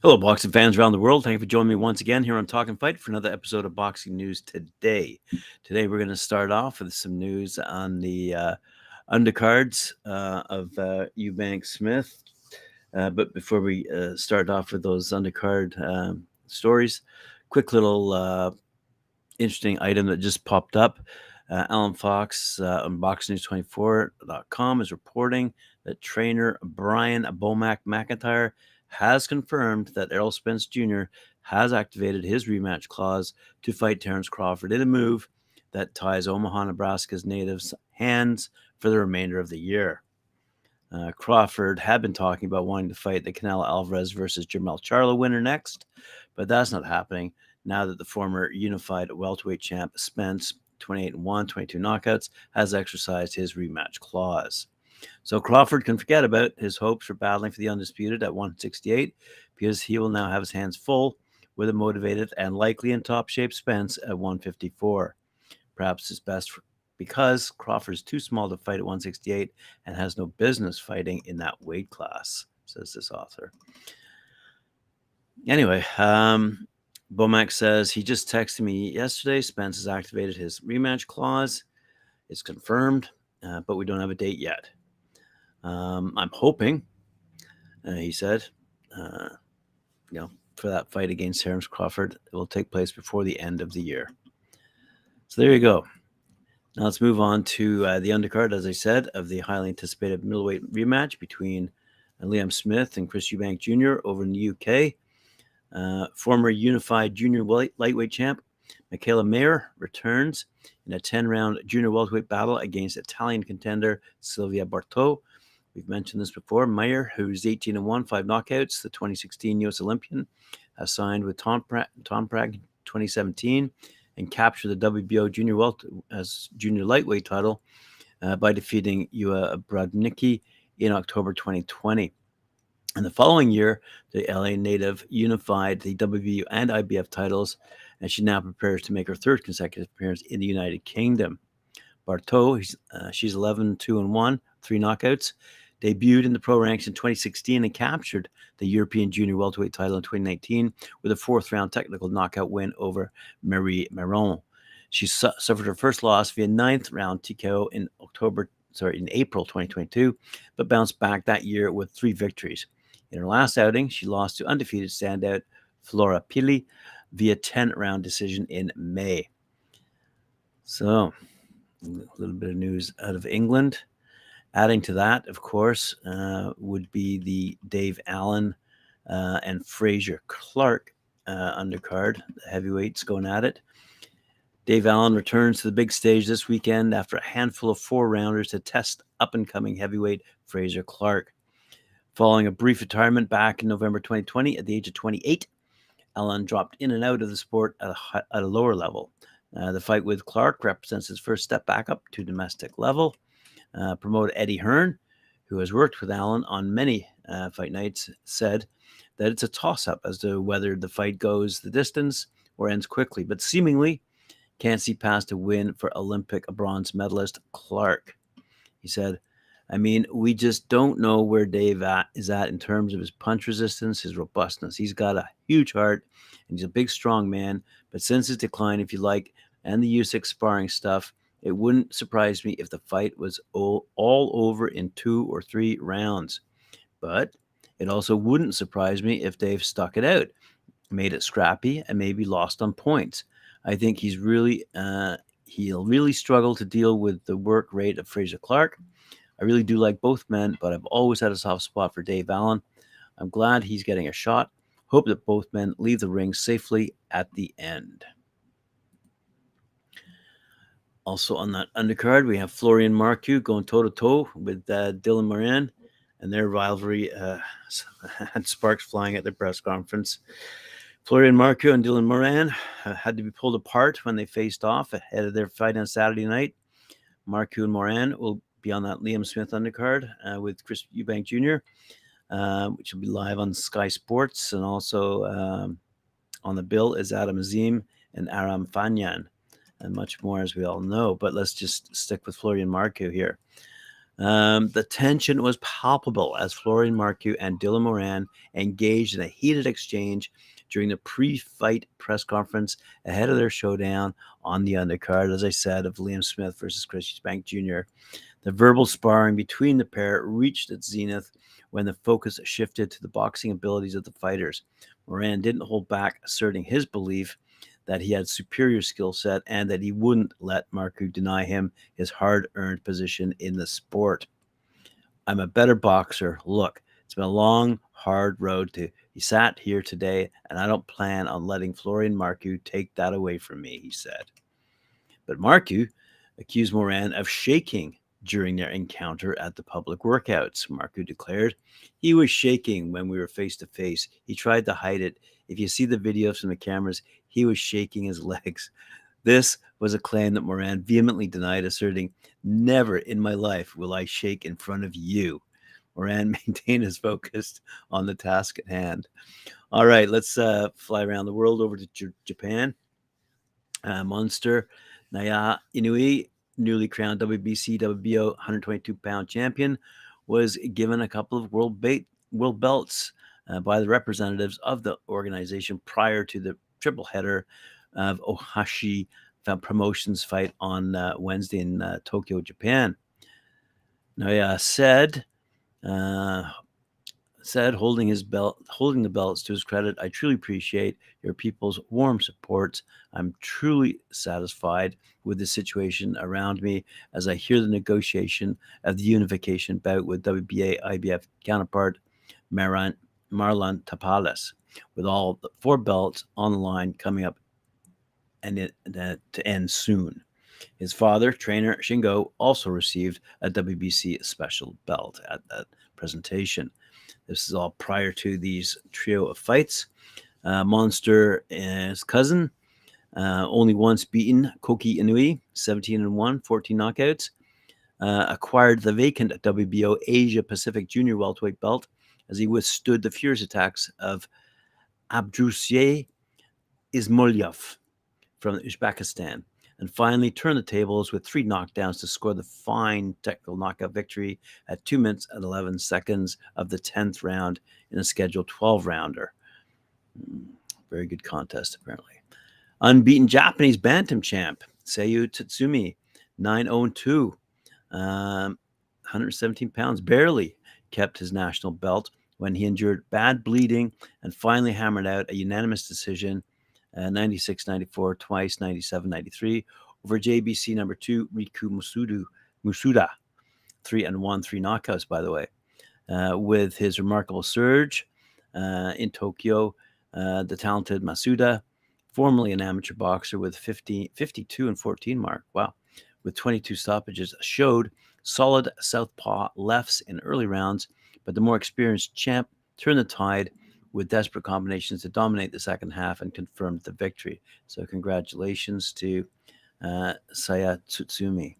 Hello, boxing fans around the world. Thank you for joining me once again here on Talkin Fight for another episode of Boxing News Today. Today, we're going to start off with some news on the undercards of Eubank Smith. But before we start off with those undercard stories, quick little interesting item that just popped up. Alan Fox on BoxingNews24.com is reporting that trainer Brian Bomac McIntyre has confirmed that Errol Spence Jr. has activated his rematch clause to fight Terence Crawford in a move that ties Omaha, Nebraska's natives' hands for the remainder of the year. Crawford had been talking about wanting to fight the Canelo Alvarez versus Jermell Charlo winner next, but that's not happening now that the former unified welterweight champ Spence, 28-1, 22 knockouts, has exercised his rematch clause. So Crawford can forget about his hopes for battling for the undisputed at 168 because he will now have his hands full with a motivated and likely in top shape Spence at 154. Perhaps his best because Crawford is too small to fight at 168 and has no business fighting in that weight class, says this author. Anyway, Bomac says he just texted me yesterday. Spence has activated his rematch clause. It's confirmed, but we don't have a date yet. I'm hoping, he said, for that fight against Terence Crawford, it will take place before the end of the year. So there you go. Now let's move on to the undercard, as I said, of the highly anticipated middleweight rematch between Liam Smith and Chris Eubank Jr. over in the UK. Former unified junior lightweight champ Michaela Mayer returns in a 10-round junior welterweight battle against Italian contender Silvia Barto. We've mentioned this before. Mayer, who's 18-1, 5 knockouts, the 2016 U.S. Olympian, has signed with Tom Prague in 2017 and captured the WBO junior lightweight title by defeating Ua Brodnicki in October 2020. And the following year, the LA native unified the WBO and IBF titles, and she now prepares to make her third consecutive appearance in the United Kingdom. Barto, she's 11-2-1, 3 knockouts, debuted in the pro ranks in 2016 and captured the European Junior welterweight title in 2019 with a 4th-round technical knockout win over Marie Maron. She suffered her first loss via 9th-round TKO in April 2022, but bounced back that year with 3 victories. In her last outing, she lost to undefeated standout Flora Pili via 10-round decision in May. So, a little bit of news out of England. Adding to that, of course, would be the Dave Allen and Fraser Clark undercard, the heavyweights going at it. Dave Allen returns to the big stage this weekend after a handful of 4-rounders to test up-and-coming heavyweight Fraser Clark. Following a brief retirement back in November 2020 at the age of 28, Allen dropped in and out of the sport at a lower level. The fight with Clark represents his first step back up to domestic level. Promoter Eddie Hearn, who has worked with Allen on many fight nights, said that it's a toss-up as to whether the fight goes the distance or ends quickly, but seemingly can't see past a win for Olympic bronze medalist Clark. He said, we just don't know where Dave is at in terms of his punch resistance, his robustness. He's got a huge heart, and he's a big, strong man, but since his decline, if you like, and the Usyk sparring stuff, it wouldn't surprise me if the fight was all over in 2 or 3 rounds. But it also wouldn't surprise me if Dave stuck it out, made it scrappy, and maybe lost on points. I think he'll really struggle to deal with the work rate of Fraser Clark. I really do like both men, but I've always had a soft spot for Dave Allen. I'm glad he's getting a shot. Hope that both men leave the ring safely at the end. Also on that undercard, we have Florian Marcoux going toe-to-toe with Dylan Moran, and their rivalry had sparks flying at their press conference. Florian Marcoux and Dylan Moran had to be pulled apart when they faced off ahead of their fight on Saturday night. Marcoux and Moran will be on that Liam Smith undercard with Chris Eubank Jr., which will be live on Sky Sports, and also on the bill is Adam Azim and Aram Fanyan, and much more, as we all know. But let's just stick with Florian Marcoux here. The tension was palpable as Florian Marcoux and Dylan Moran engaged in a heated exchange during the pre-fight press conference ahead of their showdown on the undercard, as I said, of Liam Smith versus Smith-Eubank Jr. The verbal sparring between the pair reached its zenith when the focus shifted to the boxing abilities of the fighters. Moran didn't hold back, asserting his belief that he had superior skill set and that he wouldn't let Marcoux deny him his hard-earned position in the sport. I'm a better boxer. Look, it's been a long, hard road to he sat here today, and I don't plan on letting Florian Marcoux take that away from me, he said. But Marcoux accused Moran of shaking during their encounter at the public workouts. Marcoux declared, he was shaking when we were face to face. He tried to hide it. If you see the videos from the cameras, he was shaking his legs. This was a claim that Moran vehemently denied, asserting, never in my life will I shake in front of you. Moran maintained his focus on the task at hand. All right, let's fly around the world over to Japan. Monster Naya Inoue, newly crowned WBC WBO 122-pound champion, was given a couple of world belts by the representatives of the organization prior to the triple header of Ohashi Promotions fight on Wednesday in Tokyo, Japan. Naya said, holding the belts to his credit, I truly appreciate your people's warm support. I'm truly satisfied with the situation around me as I hear the negotiation of the unification bout with WBA IBF counterpart Marlon Tapales, with all the 4 belts on the line coming up and to end soon. His father, trainer Shingo, also received a WBC special belt at that presentation. This is all prior to these trio of fights. Monster and his cousin, only once beaten, Koki Inoue, 17-1, 14 knockouts, acquired the vacant WBO Asia Pacific Junior welterweight belt as he withstood the furious attacks of Abdrusier Ismoilov from Uzbekistan, and finally turned the tables with 3 knockdowns to score the fine technical knockout victory at 2 minutes and 11 seconds of the 10th round in a scheduled 12-rounder. Very good contest, apparently. Unbeaten Japanese bantam champ, Seiyu Tatsumi, 9-0-2, 117 pounds, barely kept his national belt when he endured bad bleeding and finally hammered out a unanimous decision 96-94, twice 97-93 over JBC number 2 Riku Musuda, 3-1, 3 knockouts, by the way. With his remarkable surge in Tokyo, the talented Masuda, formerly an amateur boxer with 52-14 mark, wow, with 22 stoppages, showed solid southpaw lefts in early rounds, but the more experienced champ turned the tide with desperate combinations to dominate the second half and confirmed the victory. So congratulations to Saya Tsutsumi.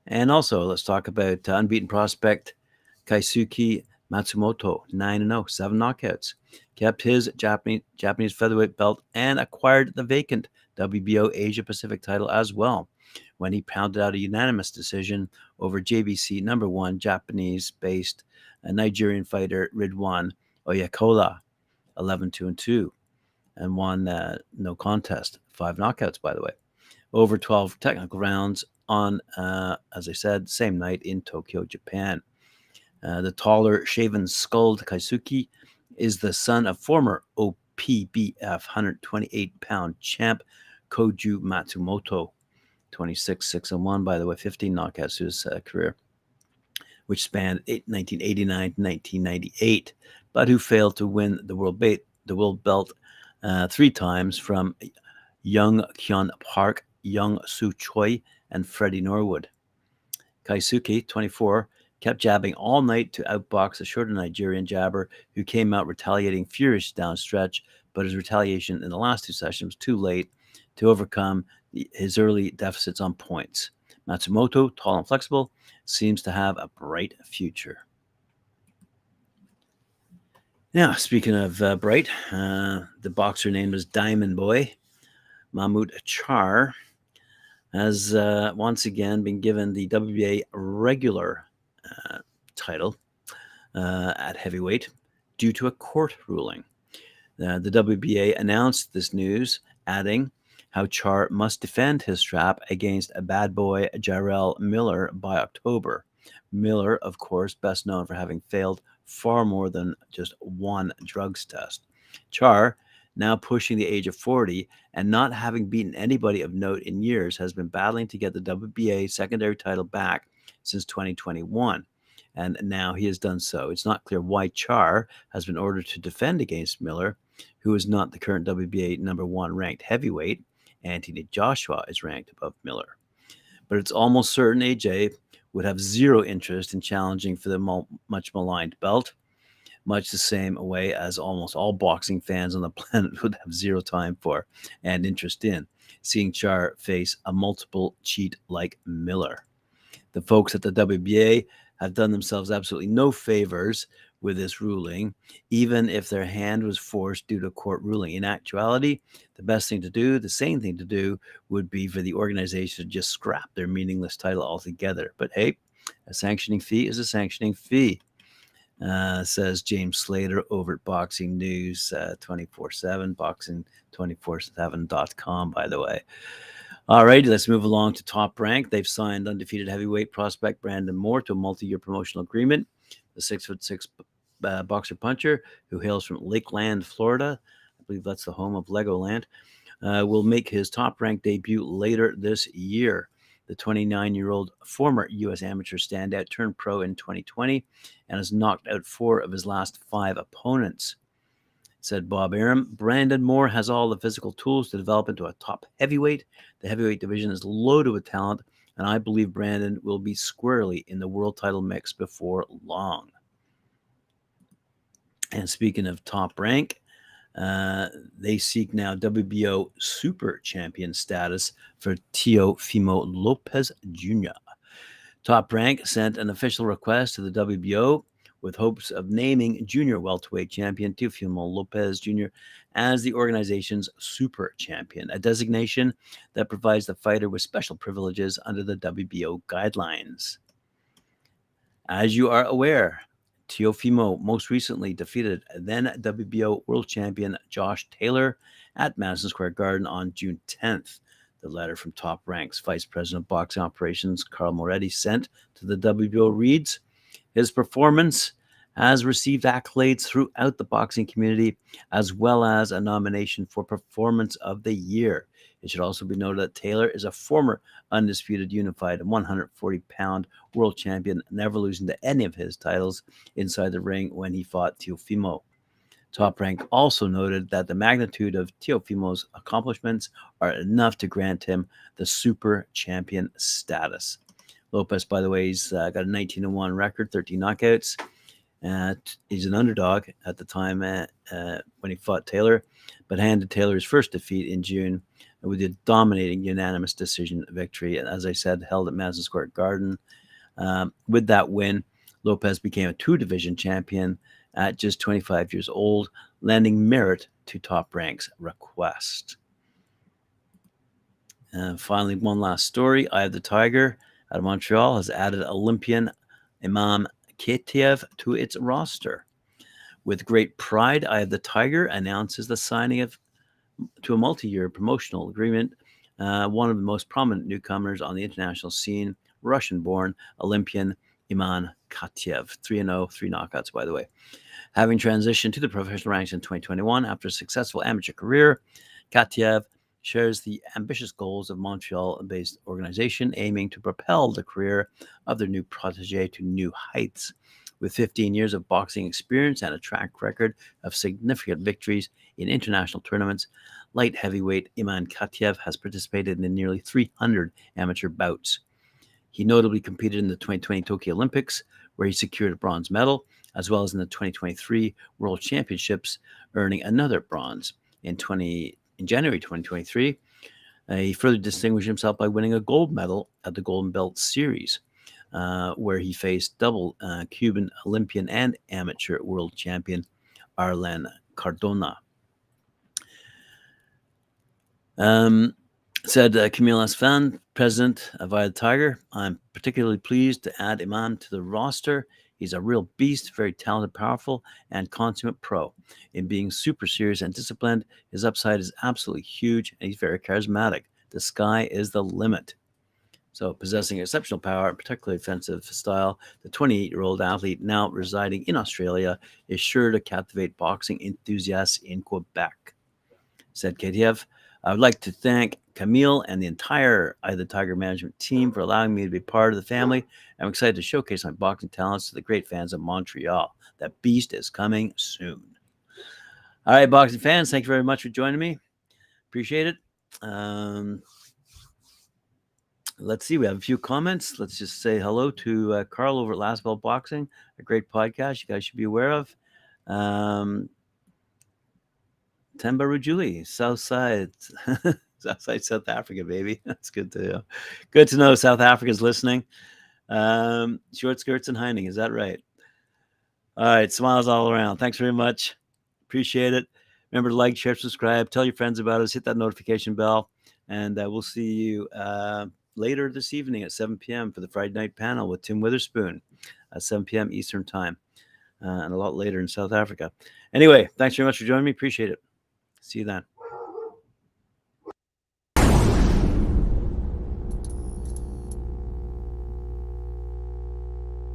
And also, let's talk about unbeaten prospect Kaisuke Matsumoto, 9-0, 7 knockouts. Kept his Japanese featherweight belt and acquired the vacant WBO Asia Pacific title as well when he pounded out a unanimous decision over JBC number 1 Japanese-based Nigerian fighter Ridwan Oyakola, 11-2-2, and won no contest. 5 knockouts, by the way, over 12 technical rounds on, as I said, same night in Tokyo, Japan. The taller, shaven-skulled Kaisuke is the son of former OPBF 128-pound champ Koju Matsumoto, 26-6-1, by the way, 15 knockouts to his career, which spanned 1989 to 1998, but who failed to win the world belt 3 times from Young Kyun Park, Young Soo Choi, and Freddie Norwood. Kaisuke, 24, kept jabbing all night to outbox a shorter Nigerian jabber who came out retaliating furious downstretch, but his retaliation in the last 2 sessions was too late to overcome his early deficits on points. Matsumoto, tall and flexible, seems to have a bright future. Now, speaking of bright, the boxer named as Diamond Boy, Mahmoud Achar, has once again been given the WBA regular title at heavyweight due to a court ruling. The WBA announced this news, adding how Char must defend his strap against a bad boy Jarrell Miller by October. Miller, of course, best known for having failed far more than just one drugs test. Char, now pushing the age of 40 and not having beaten anybody of note in years, has been battling to get the WBA secondary title back since 2021. And now he has done so. It's not clear why Char has been ordered to defend against Miller, who is not the current WBA number one ranked heavyweight. Anthony Joshua is ranked above Miller. But it's almost certain AJ would have zero interest in challenging for the much maligned belt, much the same way as almost all boxing fans on the planet would have zero time for and interest in seeing Char face a multiple cheat like Miller. The folks at the WBA have done themselves absolutely no favors with this ruling, even if their hand was forced due to a court ruling. In actuality, the best thing to do, the sane thing to do, would be for the organization to just scrap their meaningless title altogether. But hey, a sanctioning fee is a sanctioning fee, says James Slater over at Boxing News 24/7, boxing247.com, by the way. All right, let's move along to Top Rank. They've signed undefeated heavyweight prospect Brandon Moore to a multi-year promotional agreement. The 6'6" boxer puncher, who hails from Lakeland, Florida, I believe that's the home of Legoland, will make his Top Rank debut later this year. The 29-year-old former U.S. amateur standout turned pro in 2020 and has knocked out 4 of his last 5 opponents. Said Bob Arum, Brandon Moore has all the physical tools to develop into a top heavyweight. The heavyweight division is loaded with talent, and I believe Brandon will be squarely in the world title mix before long. And speaking of Top Rank, they seek now WBO Super Champion status for Teofimo Lopez Jr. Top Rank sent an official request to the WBO with hopes of naming junior welterweight champion Teofimo Lopez Jr. as the organization's super champion, a designation that provides the fighter with special privileges under the WBO guidelines. As you are aware, Teofimo most recently defeated then WBO world champion Josh Taylor at Madison Square Garden on June 10th. The letter from Top Rank's Vice President of Boxing Operations, Carl Moretti, sent to the WBO reads, his performance has received accolades throughout the boxing community, as well as a nomination for Performance of the Year. It should also be noted that Taylor is a former undisputed unified 140-pound world champion, never losing to any of his titles inside the ring when he fought Teofimo. Top Rank also noted that the magnitude of Teofimo's accomplishments are enough to grant him the super champion status. Lopez, by the way, he's got a 19-1 record, 13 knockouts. He's an underdog at the time when he fought Taylor, but handed Taylor his first defeat in June with a dominating unanimous decision victory. And as I said, held at Madison Square Garden. With that win, Lopez became a 2-division champion at just 25 years old, lending merit to Top Rank's request. Finally, one last story. Eye of the Tiger out of Montreal has added Olympian Imam Katiev to its roster. With great pride, Eye of the Tiger announces the signing to a multi-year promotional agreement, one of the most prominent newcomers on the international scene, Russian-born Olympian Imam Katiev, 3-0, 3 knockouts, by the way. Having transitioned to the professional ranks in 2021 after a successful amateur career, Katiev shares the ambitious goals of Montreal-based organization aiming to propel the career of their new protege to new heights. With 15 years of boxing experience and a track record of significant victories in international tournaments, light heavyweight Imam Katiev has participated in nearly 300 amateur bouts. He notably competed in the 2020 Tokyo Olympics, where he secured a bronze medal, as well as in the 2023 World Championships, earning another bronze. In January 2023, he further distinguished himself by winning a gold medal at the Golden Belt Series, where he faced double Cuban Olympian and amateur world champion Arlen Cardona. Said Camille Asfan, president of Via the Tiger. I'm particularly pleased to add Iman to the roster. He's a real beast, very talented, powerful, and consummate pro. In being super serious and disciplined, his upside is absolutely huge, and he's very charismatic. The sky is the limit. So, possessing exceptional power and particularly offensive style, the 28-year-old athlete now residing in Australia is sure to captivate boxing enthusiasts in Quebec. Said KTF, I would like to thank Camille and the entire Eye of the Tiger management team for allowing me to be part of the family. I'm excited to showcase my boxing talents to the great fans of Montreal. That beast is coming soon. All right, boxing fans, thank you very much for joining me. Appreciate it. Let's see, we have a few comments. Let's just say hello to Carl over at Last Bell Boxing, a great podcast you guys should be aware of. Temba Rujuli, Southside, Southside South Africa, baby. That's good to know South Africa's listening. Short skirts and Heining, is that right? All right, smiles all around. Thanks very much. Appreciate it. Remember to like, share, subscribe, tell your friends about us, hit that notification bell, and we'll see you later this evening at 7 p.m. for the Friday night panel with Tim Witherspoon at 7 p.m. Eastern time, and a lot later in South Africa. Anyway, thanks very much for joining me. Appreciate it. See you then.